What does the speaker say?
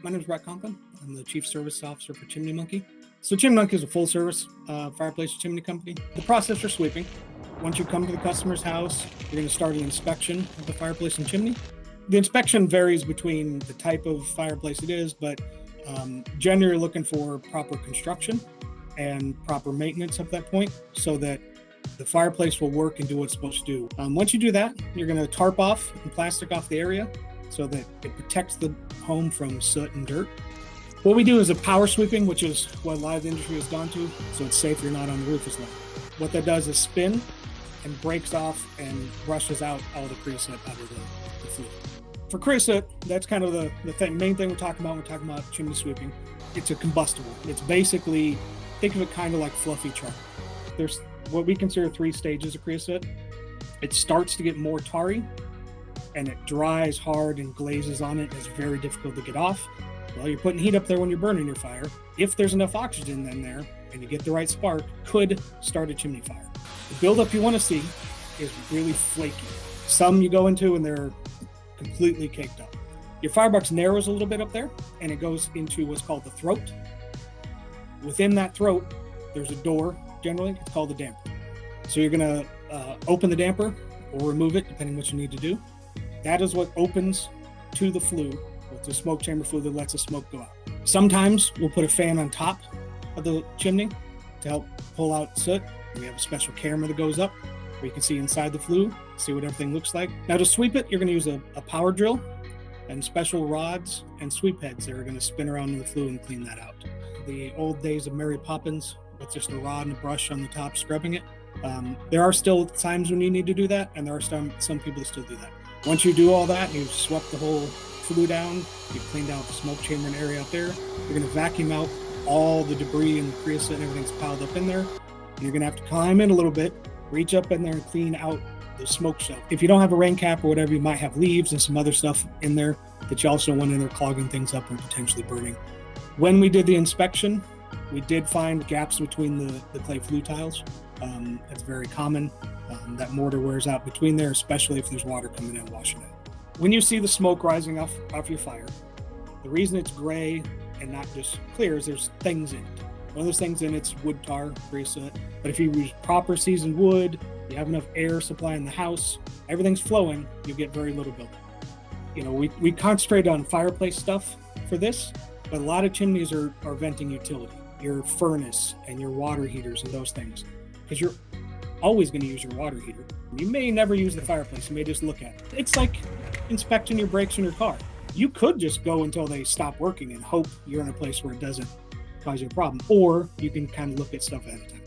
My name is Brett Conklin. I'm the Chief Service Officer for Chimney Monkey. So Chimney Monkey is a full-service fireplace chimney company. The process for sweeping: once you come to the customer's house, you're going to start an inspection of the fireplace and chimney. The inspection varies between the type of fireplace it is, but generally you're looking for proper construction and proper maintenance at that point so that the fireplace will work and do what it's supposed to do. Once you do that, you're going to tarp off and plastic off the area so that it protects the home from soot and dirt. What we do is a power sweeping, which is what a lot of the industry has gone to, so it's safe you're not on the roof as long. What that does is spin and breaks off and brushes out all the creosote out of the fluid. For creosote, that's kind of the main thing we're talking about when we're talking about chimney sweeping. It's a combustible. It's basically, think of it kind of like fluffy charcoal. There's what we consider 3 stages of creosote. It starts to get more tarry, and it dries hard and glazes on it. It's very difficult to get off. Well, you're putting heat up there when you're burning your fire. If there's enough oxygen in there and you get the right spark, could start a chimney fire. The buildup you want to see is really flaky. Some you go into and they're completely caked up. Your firebox narrows a little bit up there and it goes into what's called the throat. Within that throat, there's a door, generally, it's called the damper. So you're gonna open the damper or remove it, depending what you need to do. That is what opens to the flue. It's a smoke chamber flue that lets the smoke go out. Sometimes we'll put a fan on top of the chimney to help pull out soot. We have a special camera that goes up where you can see inside the flue, see what everything looks like. Now to sweep it, you're going to use a power drill and special rods and sweep heads that are going to spin around in the flue and clean that out. The old days of Mary Poppins with just a rod and a brush on the top scrubbing it. There are still times when you need to do that, and there are some people that still do that. Once you do all that and you've swept the whole flue down, you've cleaned out the smoke chamber and area out there, you're going to vacuum out all the debris and the creosote and everything's piled up in there. And you're going to have to climb in a little bit, reach up in there and clean out the smoke shelf. If you don't have a rain cap or whatever, you might have leaves and some other stuff in there that you also want in there clogging things up and potentially burning. When we did the inspection, we did find gaps between the clay flue tiles. That's very common. That mortar wears out between there, especially if there's water coming in and washing it. When you see the smoke rising off your fire, the reason it's gray and not just clear is there's things in it. One of those things in it's wood tar, creosote. But if you use proper seasoned wood, you have enough air supply in the house, everything's flowing, you get very little buildup. You know, we concentrate on fireplace stuff for this, but a lot of chimneys are venting utility, your furnace and your water heaters and those things, because you're always going to use your water heater. You may never use the fireplace, you may just look at it. It's like inspecting your brakes in your car. You could just go until they stop working and hope you're in a place where it doesn't cause you a problem, or you can kind of look at stuff ahead of time.